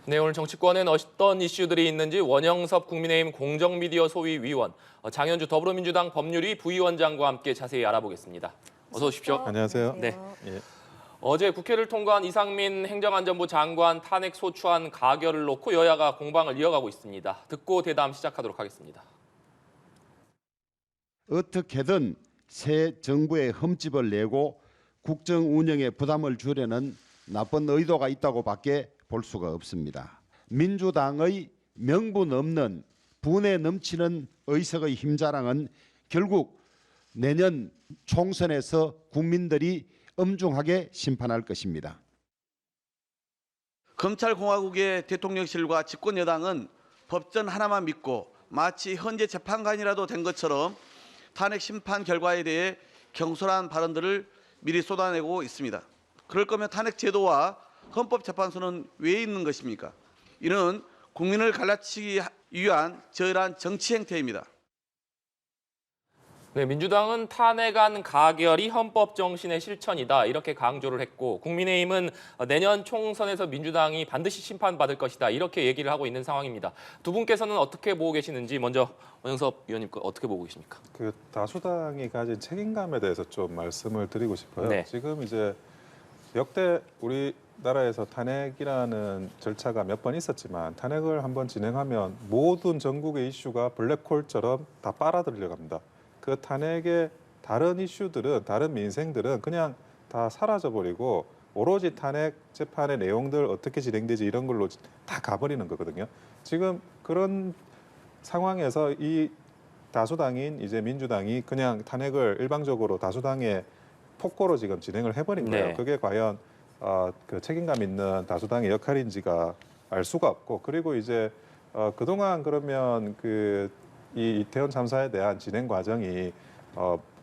네, 오늘 정치권엔 어떤 이슈들이 있는지 원영섭 국민의힘 공정미디어 소위 위원, 장현주 더불어민주당 법률위 부위원장과 함께 자세히 알아보겠습니다. 어서 오십시오. 안녕하세요. 네. 예. 어제 국회를 통과한 이상민 행정안전부 장관 탄핵 소추안 가결을 놓고 여야가 공방을 이어가고 있습니다. 듣고 대담 시작하도록 하겠습니다. 어떻게든 새 정부의 흠집을 내고 국정 운영에 부담을 주려는 나쁜 의도가 있다고밖에 볼 수가 없습니다. 민주당의 명분 없는 분에 넘치는 의석의 힘자랑은 결국 내년 총선에서 국민들이 엄중하게 심판할 것입니다. 검찰공화국의 대통령실과 집권여당은 법전 하나만 믿고 마치 현재 재판관이라도 된 것처럼 탄핵 심판 결과에 대해 경솔한 발언들을 미리 쏟아내고 있습니다. 그럴 거면 탄핵 제도와 헌법재판소는 왜 있는 것입니까? 이는 국민을 갈라치기 위한 저열한 정치 행태입니다. 네, 민주당은 탄핵안 가결이 헌법 정신의 실천이다 이렇게 강조를 했고 국민의힘은 내년 총선에서 민주당이 반드시 심판받을 것이다 이렇게 얘기를 하고 있는 상황입니다. 두 분께서는 어떻게 보고 계시는지 먼저 원영섭 위원님 어떻게 보고 계십니까? 그 다수당이 가진 책임감에 대해서 좀 말씀을 드리고 싶어요. 네. 지금 이제 역대 우리나라에서 탄핵이라는 절차가 몇 번 있었지만 탄핵을 한번 진행하면 모든 전국의 이슈가 블랙홀처럼 다 빨아들이려 합니다. 그 탄핵의 다른 이슈들은 다른 민생들은 그냥 다 사라져버리고 오로지 탄핵 재판의 내용들 어떻게 진행되지 이런 걸로 다 가버리는 거거든요. 지금 그런 상황에서 이 다수당인 이제 민주당이 그냥 탄핵을 일방적으로 다수당의 폭거로 지금 진행을 해버린 거예요. 네. 그게 과연 그 책임감 있는 다수당의 역할인지가 알 수가 없고 그리고 이제 그동안 그러면 이 이태원 참사에 대한 진행 과정이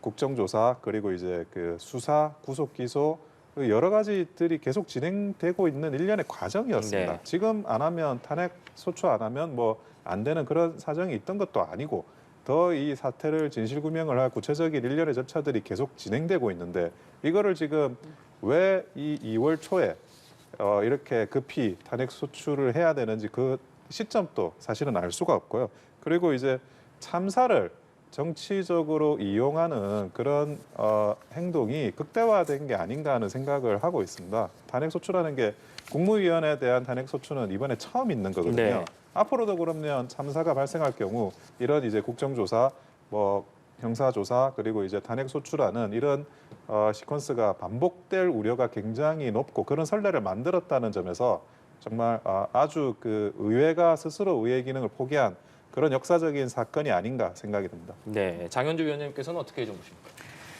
국정조사 그리고 이제 그 수사, 구속, 기소 여러 가지들이 계속 진행되고 있는 일련의 과정이었습니다. 네. 지금 안 하면 탄핵 소추 안 하면 뭐 안 되는 그런 사정이 있던 것도 아니고 더 이 사태를 진실규명을 할 구체적인 일련의 절차들이 계속 진행되고 있는데 이거를 지금 왜 이 2월 초에 이렇게 급히 탄핵 소추를 해야 되는지 그 시점도 사실은 알 수가 없고요. 그리고 이제 참사를 정치적으로 이용하는 그런 행동이 극대화된 게 아닌가 하는 생각을 하고 있습니다. 탄핵 소추라는 게 국무위원회에 대한 탄핵 소추는 이번에 처음 있는 거거든요. 네. 앞으로도 그러면 참사가 발생할 경우 이런 이제 국정조사, 뭐 형사조사 그리고 이제 탄핵 소추라는 이런 시퀀스가 반복될 우려가 굉장히 높고 그런 선례를 만들었다는 점에서 정말 아주 그 의회가 스스로 의회 기능을 포기한 그런 역사적인 사건이 아닌가 생각이 듭니다. 네, 장현주 위원님께서는 어떻게 좀 보십니까?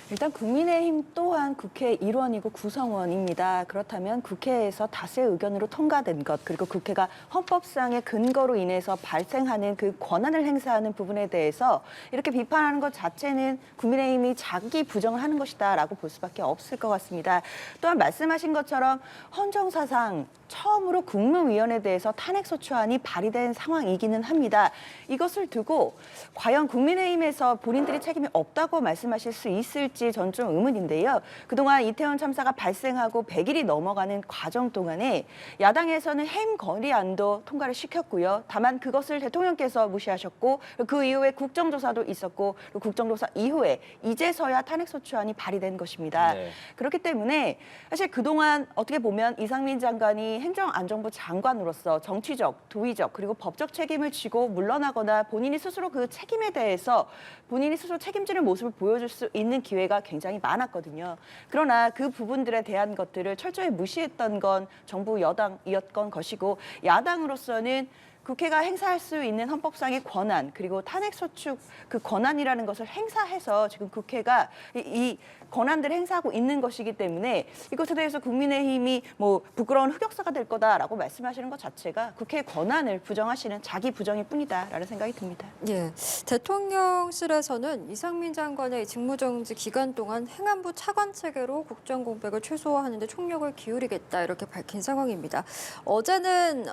일단 국민의힘 또한 국회 일원이고 구성원입니다. 그렇다면 국회에서 다수의 의견으로 통과된 것, 그리고 국회가 헌법상의 근거로 인해서 발생하는 그 권한을 행사하는 부분에 대해서 이렇게 비판하는 것 자체는 국민의힘이 자기 부정을 하는 것이다라고 볼 수밖에 없을 것 같습니다. 또한 말씀하신 것처럼 헌정사상 처음으로 국무위원회에 대해서 탄핵소추안이 발의된 상황이기는 합니다. 이것을 두고 과연 국민의힘에서 본인들이 책임이 없다고 말씀하실 수 있을지 전 좀 의문인데요. 그동안 이태원 참사가 발생하고 100일이 넘어가는 과정 동안에 야당에서는 해임 건의안도 통과를 시켰고요. 다만 그것을 대통령께서 무시하셨고 그 이후에 국정조사도 있었고 그리고 국정조사 이후에 이제서야 탄핵소추안이 발의된 것입니다. 네. 그렇기 때문에 사실 그동안 어떻게 보면 이상민 장관이 행정안전부 장관으로서 정치적, 도의적 그리고 법적 책임을 지고 물러나거나 본인이 스스로 그 책임에 대해서 본인이 스스로 책임지는 모습을 보여줄 수 있는 기회가 굉장히 많았거든요. 그러나 그 부분들에 대한 것들을 철저히 무시했던 건 정부 여당이었던 것이고 야당으로서는 국회가 행사할 수 있는 헌법상의 권한 그리고 탄핵소추 그 권한이라는 것을 행사해서 지금 국회가 이 권한들을 행사하고 있는 것이기 때문에 이것에 대해서 국민의힘이 뭐 부끄러운 흑역사가 될 거다라고 말씀하시는 것 자체가 국회의 권한을 부정하시는 자기 부정일 뿐이다라는 생각이 듭니다. 예, 대통령실에서는 이상민 장관의 직무정지 기간 동안 행안부 차관 체계로 국정 공백을 최소화하는 데 총력을 기울이겠다 이렇게 밝힌 상황입니다. 어제는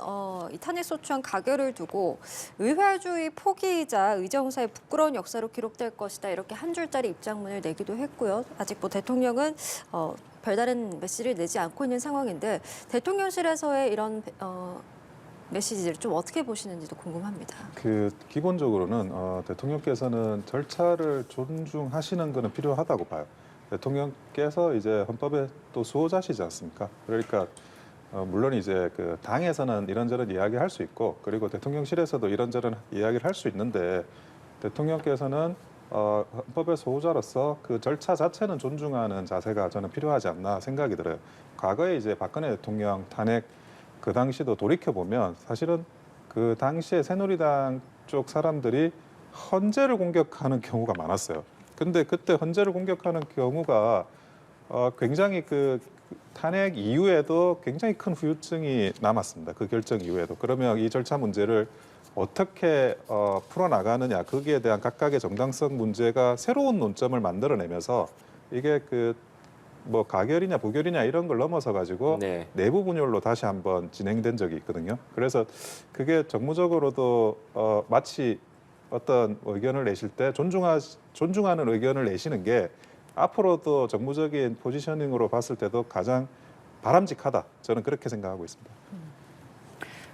이 탄핵소추안 가결을 두고 의회주의 포기이자 의정사의 부끄러운 역사로 기록될 것이다 이렇게 한 줄짜리 입장문을 내기도 했고요. 아직 뭐 대통령은 별다른 메시지를 내지 않고 있는 상황인데 대통령실에서의 이런 메시지를 좀 어떻게 보시는지도 궁금합니다. 그 기본적으로는 대통령께서는 절차를 존중하시는 것은 필요하다고 봐요. 대통령께서 이제 헌법의 또 수호자시지 않습니까? 그러니까 물론 이제 그 당에서는 이런저런 이야기할 수 있고 그리고 대통령실에서도 이런저런 이야기를 할 수 있는데 대통령께서는 헌법의 수호자로서 그 절차 자체는 존중하는 자세가 저는 필요하지 않나 생각이 들어요. 과거에 이제 박근혜 대통령 탄핵 그 당시도 돌이켜 보면 사실은 그 당시에 새누리당 쪽 사람들이 헌재를 공격하는 경우가 많았어요. 근데 그때 헌재를 공격하는 경우가 굉장히 그 탄핵 이후에도 굉장히 큰 후유증이 남았습니다. 그 결정 이후에도. 그러면 이 절차 문제를 어떻게 풀어나가느냐, 거기에 대한 각각의 정당성 문제가 새로운 논점을 만들어내면서 이게 그 뭐 가결이냐 부결이냐 이런 걸 넘어서 가지고 네. 내부 분열로 다시 한번 진행된 적이 있거든요. 그래서 그게 정무적으로도 마치 어떤 의견을 내실 때 존중하는 의견을 내시는 게 앞으로도 정무적인 포지셔닝으로 봤을 때도 가장 바람직하다. 저는 그렇게 생각하고 있습니다.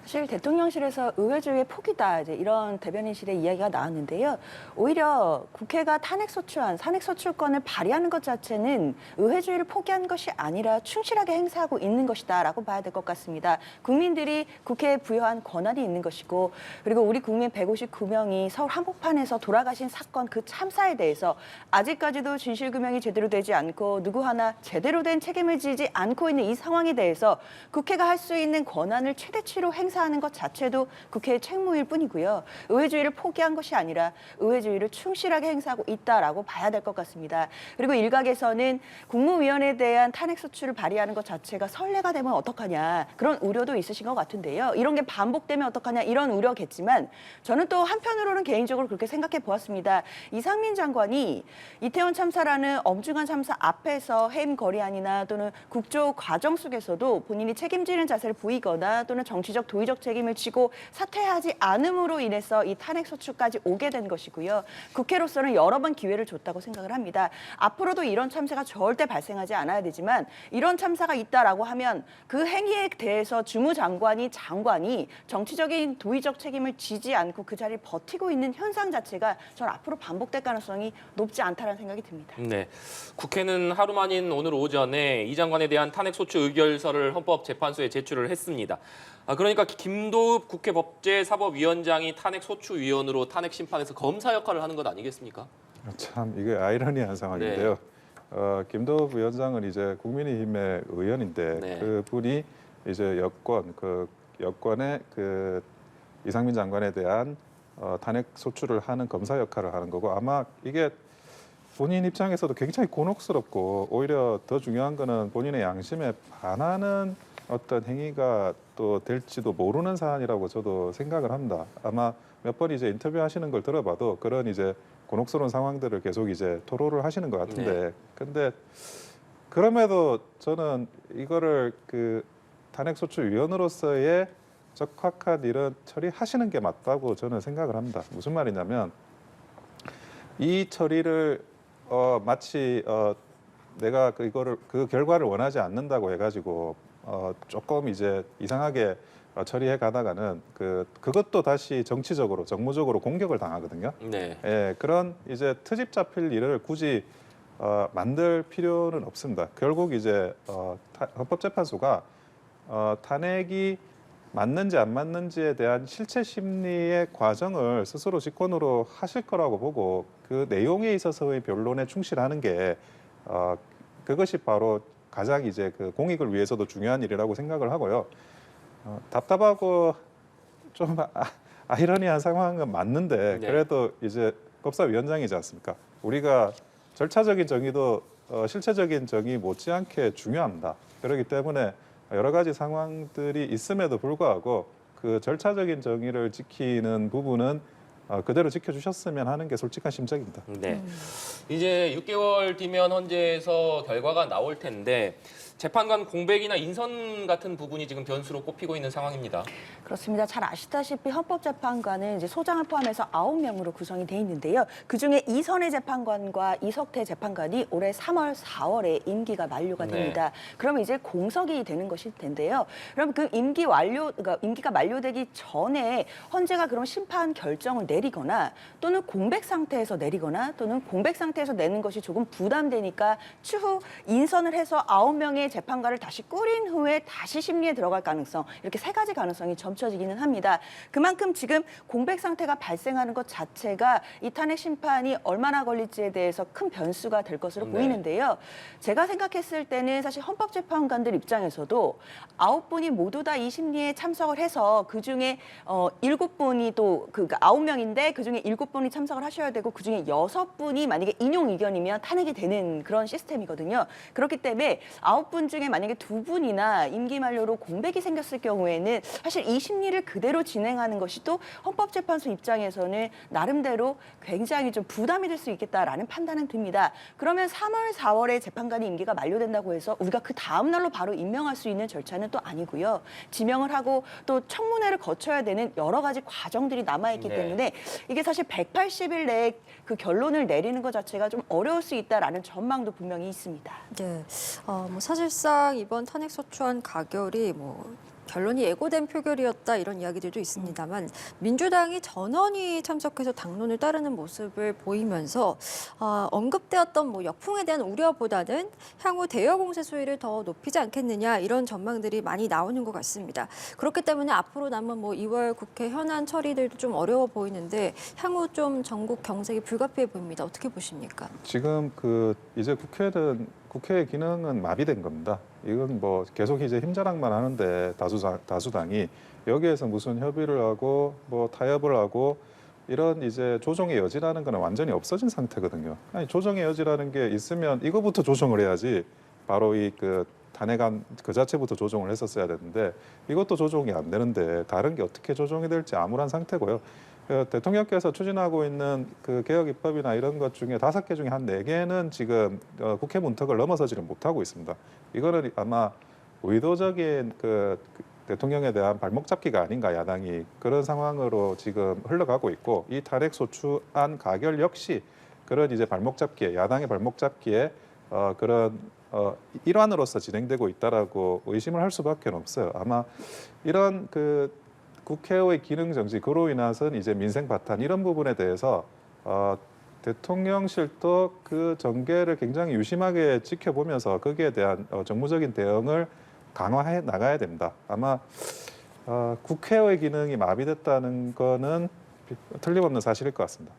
사실 대통령실에서 의회주의의 포기다 이제 이런 대변인실의 이야기가 나왔는데요. 오히려 국회가 탄핵소추안, 탄핵소추권을 발의하는 것 자체는 의회주의를 포기한 것이 아니라 충실하게 행사하고 있는 것이다라고 봐야 될 것 같습니다. 국민들이 국회에 부여한 권한이 있는 것이고 그리고 우리 국민 159명이 서울 한복판에서 돌아가신 사건 그 참사에 대해서 아직까지도 진실규명이 제대로 되지 않고 누구 하나 제대로 된 책임을 지지 않고 있는 이 상황에 대해서 국회가 할 수 있는 권한을 최대치로 행사하는 것 자체도 국회의 책무일 뿐이고요. 의회주의를 포기한 것이 아니라 의회주의를 충실하게 행사하고 있다라고 봐야 될 것 같습니다. 그리고 일각에서는 국무위원회에 대한 탄핵소추를 발의하는 것 자체가 선례가 되면 어떡하냐 그런 우려도 있으신 것 같은데요. 이런 게 반복되면 어떡하냐 이런 우려겠지만 저는 또 한편으로는 개인적으로 그렇게 생각해 보았습니다. 이상민 장관이 이태원 참사라는 엄중한 참사 앞에서 해임 거리안이나 또는 국조 과정 속에서도 본인이 책임지는 자세를 보이거나 또는 정치적 도의적 책임을 지고 사퇴하지 않음으로 인해서 이 탄핵소추까지 오게 된 것이고요. 국회로서는 여러 번 기회를 줬다고 생각을 합니다. 앞으로도 이런 참사가 절대 발생하지 않아야 되지만 이런 참사가 있다라고 하면 그 행위에 대해서 주무장관이 정치적인 도의적 책임을 지지 않고 그 자리를 버티고 있는 현상 자체가 전 앞으로 반복될 가능성이 높지 않다는 생각이 듭니다. 네, 국회는 하루 만인 오늘 오전에 이 장관에 대한 탄핵소추 의결서를 헌법재판소에 제출을 했습니다. 그러니까 김도읍 국회 법제사법위원장이 탄핵소추위원으로 탄핵 심판에서 검사 역할을 하는 것 아니겠습니까? 참 이게 아이러니한 상황인데요. 김도읍 위원장은 이제 국민의힘의 의원인데 네. 그분이 이제 여권의 그 이상민 장관에 대한 탄핵 소추를 하는 검사 역할을 하는 거고 아마 이게 본인 입장에서도 굉장히 곤혹스럽고 오히려 더 중요한 거는 본인의 양심에 반하는 어떤 행위가 또 될지도 모르는 사안이라고 저도 생각을 합니다. 아마 몇 번 이제 인터뷰하시는 걸 들어봐도 그런 이제 곤혹스러운 상황들을 계속 이제 토로를 하시는 것 같은데, 근데 그럼에도 저는 이거를 그 탄핵소추위원으로서의 적확한 이런 처리하시는 게 맞다고 저는 생각을 합니다. 무슨 말이냐면 이 처리를 마치 내가 그 결과를 원하지 않는다고 해가지고 조금 이제 이상하게 처리해 가다가는 그것도 다시 정치적으로 정무적으로 공격을 당하거든요. 네. 예, 그런 이제 트집 잡힐 일을 굳이 만들 필요는 없습니다. 결국 이제 헌법재판소가 탄핵이 맞는지 안 맞는지에 대한 실체 심리의 과정을 스스로 직권으로 하실 거라고 보고 그 내용에 있어서의 변론에 충실하는 게 그것이 바로 가장 이제 그 공익을 위해서도 중요한 일이라고 생각을 하고요. 답답하고 좀 아이러니한 상황은 맞는데 네. 그래도 이제 법사위원장이지 않습니까? 우리가 절차적인 정의도 실체적인 정의 못지않게 중요합니다. 그렇기 때문에 여러 가지 상황들이 있음에도 불구하고 그 절차적인 정의를 지키는 부분은 그대로 지켜주셨으면 하는 게 솔직한 심정입니다. 네. 이제 6개월 뒤면 헌재에서 결과가 나올 텐데 재판관 공백이나 인선 같은 부분이 지금 변수로 꼽히고 있는 상황입니다. 그렇습니다. 잘 아시다시피 헌법재판관은 이제 소장을 포함해서 9명으로 구성이 돼 있는데요. 그중에 이선혜 재판관과 이석태 재판관이 올해 3월, 4월에 임기가 만료가 됩니다. 그러면 이제 공석이 되는 것일 텐데요. 그럼 그 그러니까 임기가 만료되기 전에 헌재가 그런 심판 결정을 내리거나 또는 공백 상태에서 내리거나 또는 공백 상태에서 내는 것이 조금 부담되니까 추후 인선을 해서 9명의 재판관을 다시 꾸린 후에 다시 심리에 들어갈 가능성, 이렇게 세 가지 가능성이 점쳐지기는 합니다. 그만큼 지금 공백 상태가 발생하는 것 자체가 이 탄핵 심판이 얼마나 걸릴지에 대해서 큰 변수가 될 것으로 보이는데요. 제가 생각했을 때는 사실 헌법재판관들 입장에서도 9분이 모두 다 이 심리에 참석을 해서 그중에 7분이 또 그러니까 9명인데 그중에 7분이 참석을 하셔야 되고 그중에 6분이 만약에 인용 의견이면 탄핵이 되는 그런 시스템이거든요. 그렇기 때문에 9분 중에 만약에 2분이나 임기 만료로 공백이 생겼을 경우에는 사실 이 심리를 그대로 진행하는 것이 또 헌법재판소 입장에서는 나름대로 굉장히 좀 부담이 될 수 있겠다라는 판단은 듭니다. 그러면 3월, 4월에 재판관이 임기가 만료된다고 해서 우리가 그 다음 날로 바로 임명할 수 있는 절차는 또 아니고요. 지명을 하고 또 청문회를 거쳐야 되는 여러 가지 과정들이 남아있기 때문에 이게 사실 180일 내에 그 결론을 내리는 것 자체가 좀 어려울 수 있다라는 전망도 분명히 있습니다. 네, 뭐 사실상 이번 탄핵소추안 가결이 결론이 예고된 표결이었다 이런 이야기들도 있습니다만 민주당이 전원이 참석해서 당론을 따르는 모습을 보이면서 언급되었던 역풍에 대한 우려보다는 향후 대여 공세 수위를 더 높이지 않겠느냐 이런 전망들이 많이 나오는 것 같습니다. 그렇기 때문에 앞으로 남은 2월 국회 현안 처리들도 좀 어려워 보이는데 향후 좀 전국 경색이 불가피해 보입니다. 어떻게 보십니까? 지금 이제 국회의 기능은 마비된 겁니다. 이건 계속 이제 힘자랑만 하는데 다수당이 여기에서 무슨 협의를 하고 타협을 하고 이런 이제 조정의 여지라는 거는 완전히 없어진 상태거든요. 아니 조정의 여지라는 게 있으면 이거부터 조정을 해야지 바로 탄핵안 그 자체부터 조정을 했었어야 되는데 이것도 조정이 안 되는데 다른 게 어떻게 조정이 될지 암울한 상태고요. 대통령께서 추진하고 있는 개혁 입법이나 이런 것 중에 5개 중에 한 4개는 지금 국회 문턱을 넘어서지를 못하고 있습니다. 이거는 아마 의도적인 대통령에 대한 발목 잡기가 아닌가 야당이 그런 상황으로 지금 흘러가고 있고 이 탄핵 소추안 가결 역시 그런 이제 발목 잡기에 야당의 발목 잡기에 그런 일환으로서 진행되고 있다라고 의심을 할 수밖에 없어요. 아마 이런 국회의 기능 정지 그로 인해서는 이제 민생 바탄 이런 부분에 대해서 대통령실도 그 전개를 굉장히 유심하게 지켜보면서 거기에 대한 정무적인 대응을 강화해 나가야 된다. 아마 국회의 기능이 마비됐다는 거는 틀림없는 사실일 것 같습니다.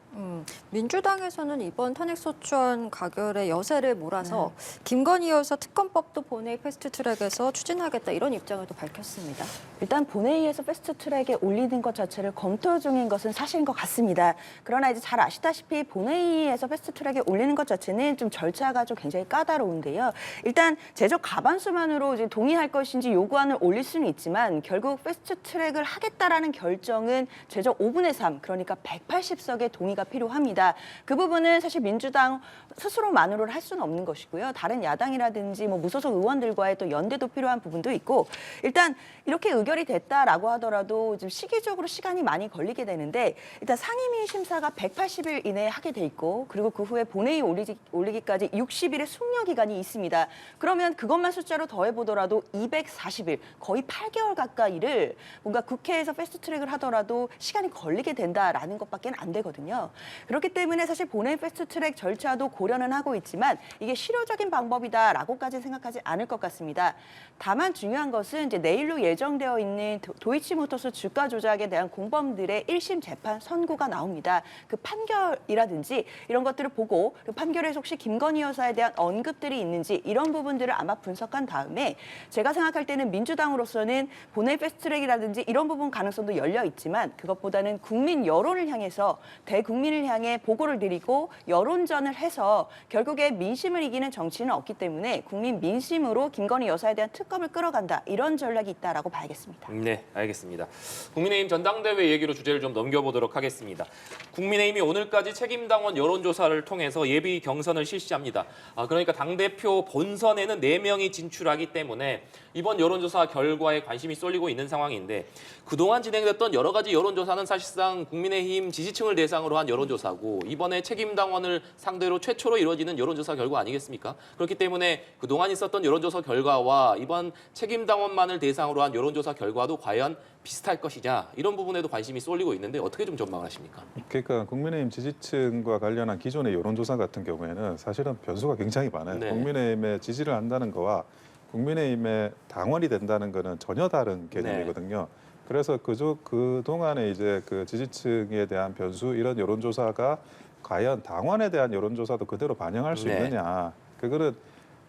민주당에서는 이번 탄핵소추안 가결에 여세를 몰아서 김건희 여사 특검법도 본회의 패스트트랙에서 추진하겠다 이런 입장을 또 밝혔습니다. 일단 본회의에서 패스트트랙에 올리는 것 자체를 검토 중인 것은 사실인 것 같습니다. 그러나 이제 잘 아시다시피 본회의에서 패스트트랙에 올리는 것 자체는 좀 절차가 좀 굉장히 까다로운데요. 일단 제적 과반수만으로 이제 동의할 것인지 요구안을 올릴 수는 있지만 결국 패스트트랙을 하겠다라는 결정은 제적 5분의 3, 그러니까 180석의 동의가 필요합니다. 그 부분은 사실 민주당 스스로만으로는 할 수는 없는 것이고요. 다른 야당이라든지 무소속 의원들과의 또 연대도 필요한 부분도 있고 일단 이렇게 의결이 됐다라고 하더라도 좀 시기적으로 시간이 많이 걸리게 되는데 일단 상임위 심사가 180일 이내에 하게 돼 있고 그리고 그 후에 본회의 올리기까지 60일의 숙려 기간이 있습니다. 그러면 그것만 숫자로 더해보더라도 240일, 거의 8개월 가까이를 뭔가 국회에서 패스트트랙을 하더라도 시간이 걸리게 된다라는 것밖에 안 되거든요. 그렇기 때문에 사실 본회의 패스트트랙 절차도 고려는 하고 있지만 이게 실효적인 방법이다라고까지 생각하지 않을 것 같습니다. 다만 중요한 것은 이제 내일로 예정되어 있는 도이치모터스 주가 조작에 대한 공범들의 1심 재판 선고가 나옵니다. 그 판결이라든지 이런 것들을 보고 그 판결에서 혹시 김건희 여사에 대한 언급들이 있는지 이런 부분들을 아마 분석한 다음에 제가 생각할 때는 민주당으로서는 본회의 패스트트랙이라든지 이런 부분 가능성도 열려 있지만 그것보다는 국민 여론을 향해서 대국민을 국민을 향해 보고를 드리고 여론전을 해서 결국에 민심을 이기는 정치는 없기 때문에 국민 민심으로 김건희 여사에 대한 특검을 끌어간다. 이런 전략이 있다라고 봐야겠습니다. 네, 알겠습니다. 국민의힘 전당대회 얘기로 주제를 좀 넘겨보도록 하겠습니다. 국민의힘이 오늘까지 책임당원 여론조사를 통해서 예비 경선을 실시합니다. 그러니까 당대표 본선에는 4명이 진출하기 때문에 이번 여론조사 결과에 관심이 쏠리고 있는 상황인데 그동안 진행됐던 여러 가지 여론조사는 사실상 국민의힘 지지층을 대상으로 한 여론조사고 이번에 책임당원을 상대로 최초로 이루어지는 여론조사 결과 아니겠습니까? 그렇기 때문에 그동안 있었던 여론조사 결과와 이번 책임당원만을 대상으로 한 여론조사 결과도 과연 비슷할 것이냐 이런 부분에도 관심이 쏠리고 있는데 어떻게 좀 전망을 하십니까? 그러니까 국민의힘 지지층과 관련한 기존의 여론조사 같은 경우에는 사실은 변수가 굉장히 많아요. 네. 국민의힘에 지지를 한다는 거와 국민의힘의 당원이 된다는 거는 전혀 다른 개념이거든요. 그래서 그동안에 이제 그 지지층에 대한 변수 이런 여론조사가 과연 당원에 대한 여론조사도 그대로 반영할 수 네. 있느냐. 그거는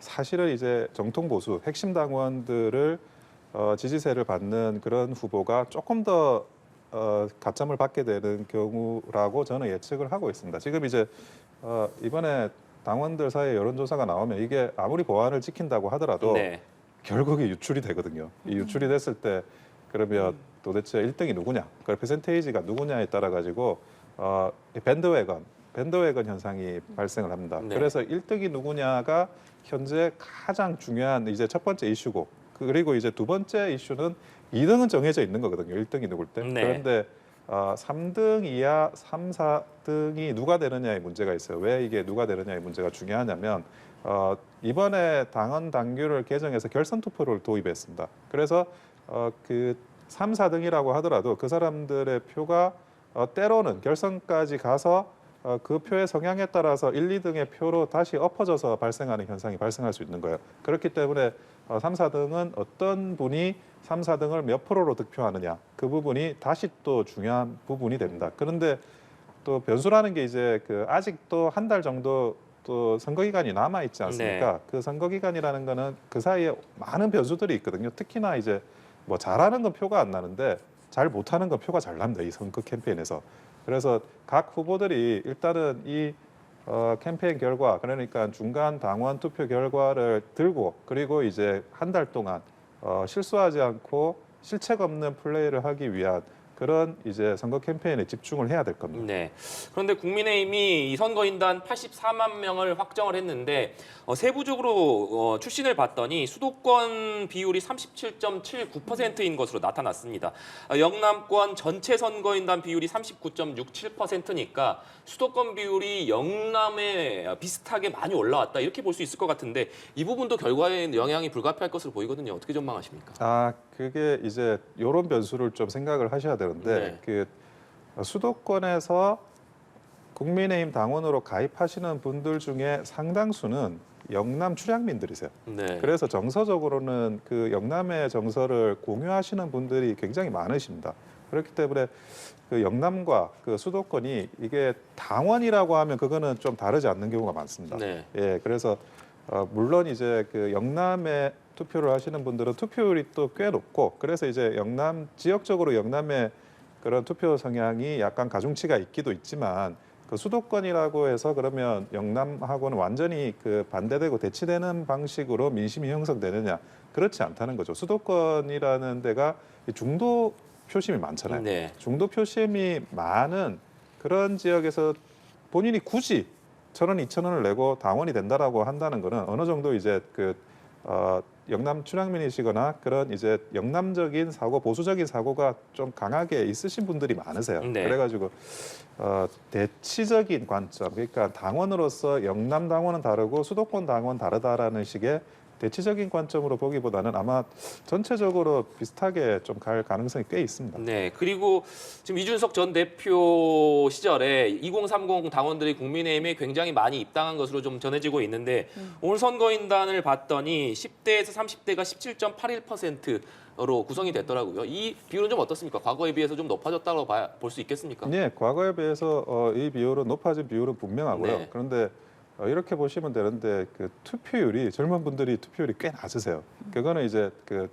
사실은 이제 정통 보수 핵심 당원들을 지지세를 받는 그런 후보가 조금 더 가점을 받게 되는 경우라고 저는 예측을 하고 있습니다. 지금 이제 이번에 당원들 사이에 여론조사가 나오면 이게 아무리 보안을 지킨다고 하더라도 네. 결국에 유출이 되거든요. 이 유출이 됐을 때 그러면 도대체 1등이 누구냐, 그 퍼센테이지가 누구냐에 따라 가지고 밴드웨건 현상이 발생을 합니다. 네. 그래서 1등이 누구냐가 현재 가장 중요한 이제 첫 번째 이슈고 그리고 이제 두 번째 이슈는 2등은 정해져 있는 거거든요. 1등이 누굴 때. 네. 그런데 3등 이하 3, 4등이 누가 되느냐의 문제가 있어요. 왜 이게 누가 되느냐의 문제가 중요하냐면 이번에 당원 당규를 개정해서 결선 투표를 도입했습니다. 그래서 그 3, 4등이라고 하더라도 그 사람들의 표가 때로는 결선까지 가서 그 표의 성향에 따라서 1, 2등의 표로 다시 엎어져서 발생하는 현상이 발생할 수 있는 거예요. 그렇기 때문에 3, 4등은 어떤 분이 3, 4등을 몇 프로로 득표하느냐 그 부분이 다시 또 중요한 부분이 됩니다. 그런데 또 변수라는 게 이제 그 아직도 한 달 정도 또 선거 기간이 남아 있지 않습니까? 네. 그 선거 기간이라는 거는 그 사이에 많은 변수들이 있거든요. 특히나 이제 뭐 잘하는 건 표가 안 나는데 잘 못하는 건 표가 잘 납니다. 이 선거 캠페인에서. 그래서 각 후보들이 일단은 이 캠페인 결과 그러니까 중간 당원 투표 결과를 들고 그리고 이제 한 달 동안 실수하지 않고 실책 없는 플레이를 하기 위한 그런 이제 선거 캠페인에 집중을 해야 될 겁니다. 네. 그런데 국민의힘이 이 선거인단 84만 명을 확정을 했는데 세부적으로 출신을 봤더니 수도권 비율이 37.79%인 것으로 나타났습니다. 영남권 전체 선거인단 비율이 39.67%니까 수도권 비율이 영남에 비슷하게 많이 올라왔다 이렇게 볼 수 있을 것 같은데 이 부분도 결과에 영향이 불가피할 것으로 보이거든요. 어떻게 전망하십니까? 그게 이제 이런 변수를 좀 생각을 하셔야 되는데 네. 그 수도권에서 국민의힘 당원으로 가입하시는 분들 중에 상당수는 영남 출향민들이세요. 네. 그래서 정서적으로는 그 영남의 정서를 공유하시는 분들이 굉장히 많으십니다. 그렇기 때문에 그 영남과 그 수도권이 이게 당원이라고 하면 그거는 좀 다르지 않는 경우가 많습니다. 네. 예, 그래서 물론 이제 그 영남에 투표를 하시는 분들은 투표율이 또 꽤 높고 그래서 이제 영남 지역적으로 영남의 그런 투표 성향이 약간 가중치가 있기도 있지만 그 수도권이라고 해서 그러면 영남하고는 완전히 그 반대되고 대치되는 방식으로 민심이 형성되느냐 그렇지 않다는 거죠. 수도권이라는 데가 중도 표심이 많잖아요. 네. 중도 표심이 많은 그런 지역에서 본인이 굳이 1,000원, 2,000원을 내고 당원이 된다라고 한다는 거는 어느 정도 이제 그 영남 출향민이시거나 그런 이제 영남적인 사고, 보수적인 사고가 좀 강하게 있으신 분들이 많으세요. 네. 그래가지고 대치적인 관점, 그러니까 당원으로서 영남 당원은 다르고 수도권 당원 다르다라는 식의 대치적인 관점으로 보기보다는 아마 전체적으로 비슷하게 좀 갈 가능성이 꽤 있습니다. 네, 그리고 지금 이준석 전 대표 시절에 2030 당원들이 국민의힘에 굉장히 많이 입당한 것으로 좀 전해지고 있는데 오늘 선거인단을 봤더니 10대에서 30대가 17.81%로 구성이 됐더라고요. 이 비율은 좀 어떻습니까? 과거에 비해서 좀 높아졌다고 볼 수 있겠습니까? 네, 과거에 비해서 이 비율은 높아진 비율은 분명하고요. 네. 그런데 이렇게 보시면 되는데 그 투표율이 젊은 분들이 투표율이 꽤 낮으세요. 그거는 이제 그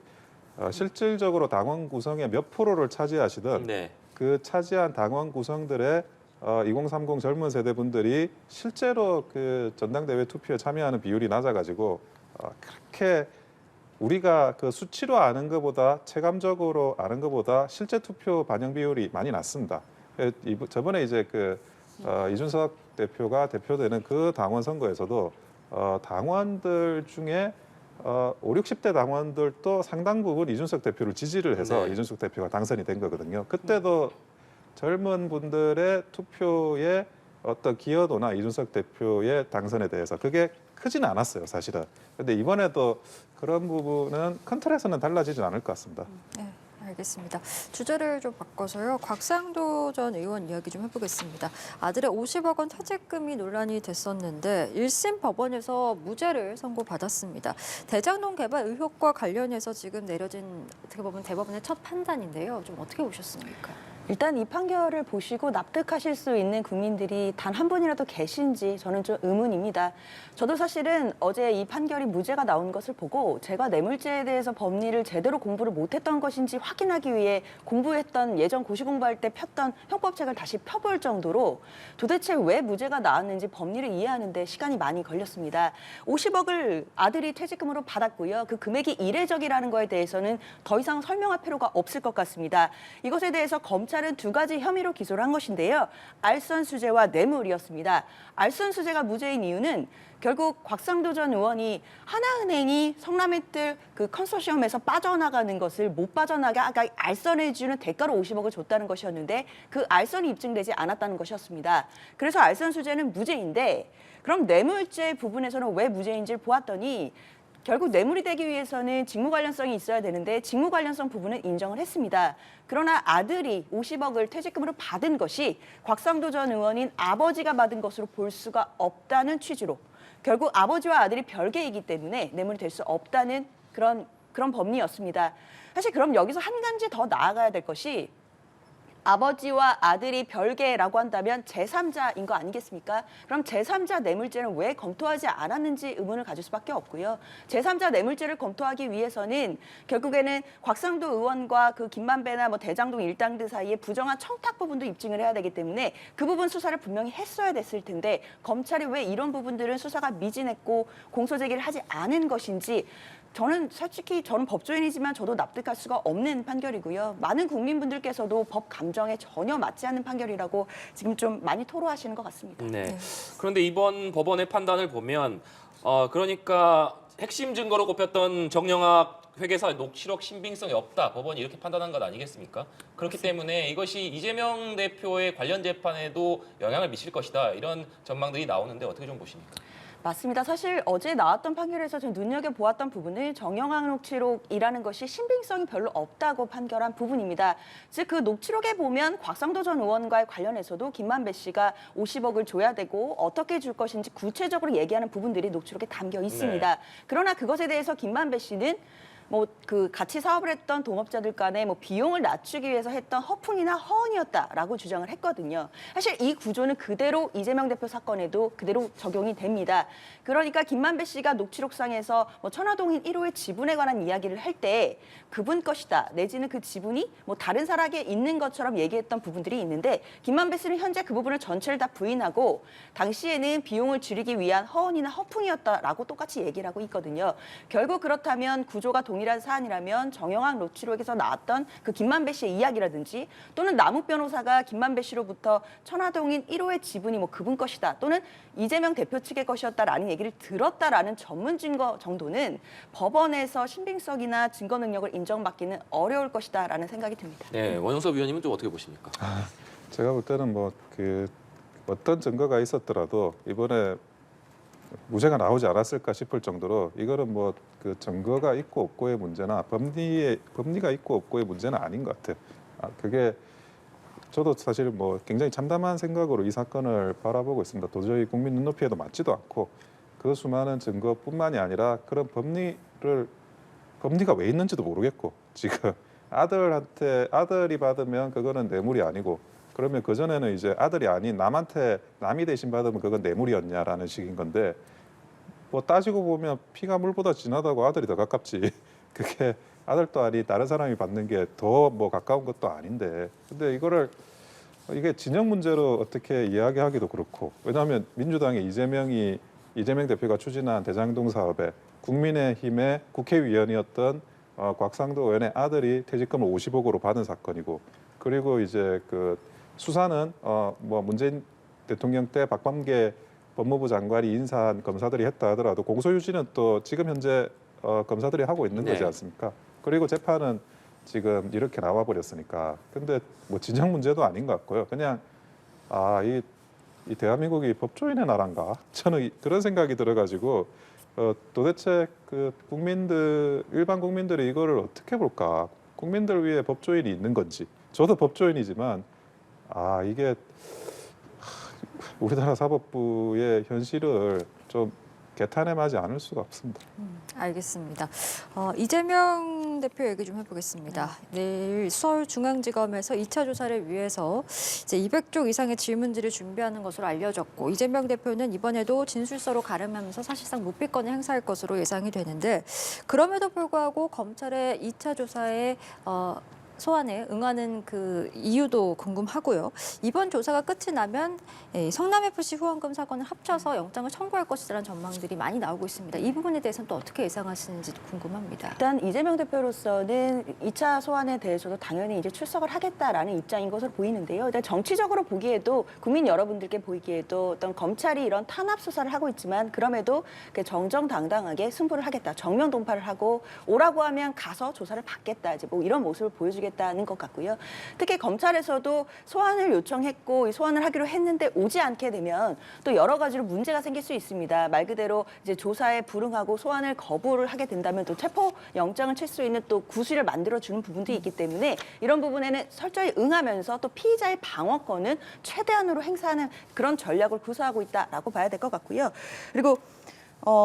실질적으로 당원 구성의 몇 프로를 차지하시든 네. 그 차지한 당원 구성들의 2030 젊은 세대 분들이 실제로 그 전당대회 투표에 참여하는 비율이 낮아가지고 그렇게 우리가 그 수치로 아는 것보다 체감적으로 아는 것보다 실제 투표 반영 비율이 많이 낮습니다. 저번에 이제 이준석 대표가 대표되는 그 당원 선거에서도 당원들 중에 5, 60대 당원들도 상당 부분 이준석 대표를 지지를 해서 네. 이준석 대표가 당선이 된 거거든요. 그때도 젊은 분들의 투표의 어떤 기여도나 이준석 대표의 당선에 대해서 그게 크지는 않았어요, 사실은. 근데 이번에도 그런 부분은 큰 틀에서는 달라지진 않을 것 같습니다. 네, 알겠습니다. 주제를 좀 바꿔서요. 곽상도 전 의원 이야기 좀 해보겠습니다. 아들의 50억 원 퇴직금이 논란이 됐었는데 1심 법원에서 무죄를 선고받았습니다. 대장동 개발 의혹과 관련해서 지금 내려진 어떻게 보면 대법원의 첫 판단인데요. 좀 어떻게 보셨습니까? 일단 이 판결을 보시고 납득하실 수 있는 국민들이 단 한 분이라도 계신지 저는 좀 의문입니다. 저도 사실은 어제 이 판결이 무죄가 나온 것을 보고 제가 뇌물죄에 대해서 법리를 제대로 공부를 못했던 것인지 확인하기 위해 공부했던 예전 고시 공부할 때 폈던 형법책을 다시 펴볼 정도로 도대체 왜 무죄가 나왔는지 법리를 이해하는 데 시간이 많이 걸렸습니다. 50억을 아들이 퇴직금으로 받았고요. 그 금액이 이례적이라는 거에 대해서는 더 이상 설명할 필요가 없을 것 같습니다. 이것에 대해서 검찰은 두 가지 혐의로 기소를 한 것인데요. 알선수재와 뇌물이었습니다. 알선수재가 무죄인 이유는 결국 곽상도 전 의원이 하나은행이 성남의뜰 그 컨소시엄에서 빠져나가는 것을 못 빠져나게 알선해주는 대가로 50억을 줬다는 것이었는데 그 알선이 입증되지 않았다는 것이었습니다. 그래서 알선수재는 무죄인데 그럼 뇌물죄 부분에서는 왜 무죄인지를 보았더니 결국 뇌물이 되기 위해서는 직무 관련성이 있어야 되는데 직무 관련성 부분은 인정을 했습니다. 그러나 아들이 50억을 퇴직금으로 받은 것이 곽상도 전 의원인 아버지가 받은 것으로 볼 수가 없다는 취지로 결국 아버지와 아들이 별개이기 때문에 뇌물이 될 수 없다는 그런 법리였습니다. 사실 그럼 여기서 한 가지 더 나아가야 될 것이 아버지와 아들이 별개라고 한다면 제3자인 거 아니겠습니까? 그럼 제3자 뇌물죄는 왜 검토하지 않았는지 의문을 가질 수밖에 없고요. 제3자 뇌물죄를 검토하기 위해서는 결국에는 곽상도 의원과 그 김만배나 대장동 일당들 사이에 부정한 청탁 부분도 입증을 해야 되기 때문에 그 부분 수사를 분명히 했어야 됐을 텐데 검찰이 왜 이런 부분들은 수사가 미진했고 공소 제기를 하지 않은 것인지 저는 법조인이지만 저도 납득할 수가 없는 판결이고요. 많은 국민분들께서도 법 감정에 전혀 맞지 않는 판결이라고 지금 좀 많이 토로하시는 것 같습니다. 네. 그런데 이번 법원의 판단을 보면 그러니까 핵심 증거로 꼽혔던 정영학 회계사 녹취록 신빙성이 없다. 법원이 이렇게 판단한 것 아니겠습니까? 그렇기 때문에 이것이 이재명 대표의 관련 재판에도 영향을 미칠 것이다. 이런 전망들이 나오는데 어떻게 좀 보십니까? 맞습니다. 사실 어제 나왔던 판결에서 좀 눈여겨보았던 부분은 정영학 녹취록이라는 것이 신빙성이 별로 없다고 판결한 부분입니다. 즉 그 녹취록에 보면 곽상도 전 의원과의 관련해서도 김만배 씨가 50억을 줘야 되고 어떻게 줄 것인지 구체적으로 얘기하는 부분들이 녹취록에 담겨 있습니다. 네. 그러나 그것에 대해서 김만배 씨는 같이 사업을 했던 동업자들 간에 비용을 낮추기 위해서 했던 허풍이나 허언이었다라고 주장을 했거든요. 사실 이 구조는 그대로 이재명 대표 사건에도 그대로 적용이 됩니다. 그러니까 김만배 씨가 녹취록상에서 천화동인 1호의 지분에 관한 이야기를 할 때 그분 것이다 내지는 그 지분이 다른 사람에게 있는 것처럼 얘기했던 부분들이 있는데 김만배 씨는 현재 그 부분을 전체를 다 부인하고 당시에는 비용을 줄이기 위한 허언이나 허풍이었다라고 똑같이 얘기를 하고 있거든요. 결국 그렇다면 구조가 동일한 사안이라면 정영학 녹취록에서 나왔던 그 김만배 씨의 이야기라든지 또는 남욱 변호사가 김만배 씨로부터 천화동인 1호의 지분이 그분 것이다 또는 이재명 대표 측의 것이었다라는 얘기를 들었다라는 전문 증거 정도는 법원에서 신빙성이나 증거 능력을 인정받기는 어려울 것이다라는 생각이 듭니다. 네, 원영섭 위원님은 좀 어떻게 보십니까? 제가 볼 때는 어떤 증거가 있었더라도 이번에 무죄가 나오지 않았을까 싶을 정도로 이거는 그 증거가 있고 없고의 문제나 법리가 있고 없고의 문제는 아닌 것 같아요. 그게 저도 사실 굉장히 참담한 생각으로 이 사건을 바라보고 있습니다. 도저히 국민 눈높이에도 맞지도 않고 그 수많은 증거뿐만이 아니라 그런 법리가 왜 있는지도 모르겠고 지금 아들이 받으면 그거는 뇌물이 아니고 그러면 그전에는 이제 아들이 아닌 남이 대신 받으면 그건 뇌물이었냐라는 식인 건데 따지고 보면 피가 물보다 진하다고 아들이 더 가깝지 그게 아들도 아니 다른 사람이 받는 게 더 가까운 것도 아닌데 근데 이거를 이게 진영 문제로 어떻게 이야기하기도 그렇고 왜냐하면 민주당의 이재명 대표가 추진한 대장동 사업에 국민의힘의 국회의원이었던 곽상도 의원의 아들이 퇴직금을 50억으로 받은 사건이고 그리고 이제 그 수사는 뭐 문재인 대통령 때 박범계 법무부 장관이 인사한 검사들이 했다 하더라도 공소유지는 또 지금 현재 검사들이 하고 있는 거지 네. 않습니까? 그리고 재판은 지금 이렇게 나와 버렸으니까. 근데 뭐 진영 문제도 아닌 것 같고요. 그냥 이 대한민국이 법조인의 나라인가? 저는 그런 생각이 들어가지고 도대체 그 일반 국민들이 이거를 어떻게 볼까? 국민들 위해 법조인이 있는 건지. 저도 법조인이지만 이게 우리나라 사법부의 현실을 좀 개탄해하지 않을 수가 없습니다. 알겠습니다. 이재명 대표 얘기 좀 해보겠습니다. 내일 서울중앙지검에서 2차 조사를 위해서 이제 200쪽 이상의 질문지를 준비하는 것으로 알려졌고 이재명 대표는 이번에도 진술서로 가름하면서 사실상 묵비권을 행사할 것으로 예상이 되는데 그럼에도 불구하고 검찰의 2차 조사에 소환에 응하는 그 이유도 궁금하고요. 이번 조사가 끝이 나면 성남FC 후원금 사건을 합쳐서 영장을 청구할 것이라는 전망들이 많이 나오고 있습니다. 이 부분에 대해서는 또 어떻게 예상하시는지 궁금합니다. 일단 이재명 대표로서는 2차 소환에 대해서도 당연히 이제 출석을 하겠다라는 입장인 것으로 보이는데요. 일단 정치적으로 보기에도 국민 여러분들께 보이기에도 어떤 검찰이 이런 탄압 수사를 하고 있지만 그럼에도 정정당당하게 승부를 하겠다. 정면 돌파를 하고 오라고 하면 가서 조사를 받겠다. 이제 뭐 이런 모습을 보여주겠다는 것 같고요. 특히 검찰에서도 소환을 요청했고 소환을 하기로 했는데 오지 않게 되면 또 여러 가지로 문제가 생길 수 있습니다. 말 그대로 이제 조사에 불응하고 소환을 거부를 하게 된다면 또 체포 영장을 칠 수 있는 또 구실을 만들어 주는 부분도 있기 때문에 이런 부분에는 철저히 응하면서 또 피의자의 방어권은 최대한으로 행사하는 그런 전략을 구사하고 있다라고 봐야 될 것 같고요. 그리고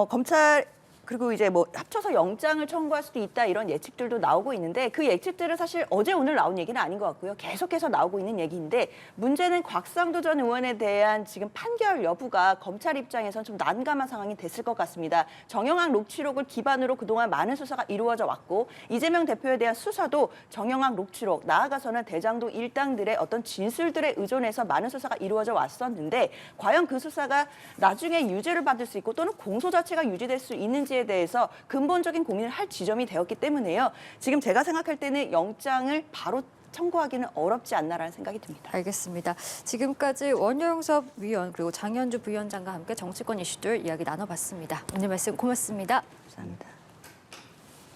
검찰 그리고 이제 뭐 합쳐서 영장을 청구할 수도 있다 이런 예측들도 나오고 있는데 그 예측들은 사실 어제 오늘 나온 얘기는 아닌 것 같고요. 계속해서 나오고 있는 얘기인데 문제는 곽상도 전 의원에 대한 지금 판결 여부가 검찰 입장에선 좀 난감한 상황이 됐을 것 같습니다. 정영학 녹취록을 기반으로 그동안 많은 수사가 이루어져 왔고 이재명 대표에 대한 수사도 정영학 녹취록 나아가서는 대장동 일당들의 어떤 진술들에 의존해서 많은 수사가 이루어져 왔었는데 과연 그 수사가 나중에 유죄를 받을 수 있고 또는 공소 자체가 유지될 수 있는지 대해서 근본적인 고민을 할 지점이 되었기 때문에요. 지금 제가 생각할 때는 영장을 바로 청구하기는 어렵지 않나라는 생각이 듭니다. 알겠습니다. 지금까지 원영섭 위원 그리고 장현주 부위원장과 함께 정치권 이슈들 이야기 나눠봤습니다. 오늘 말씀 고맙습니다. 감사합니다.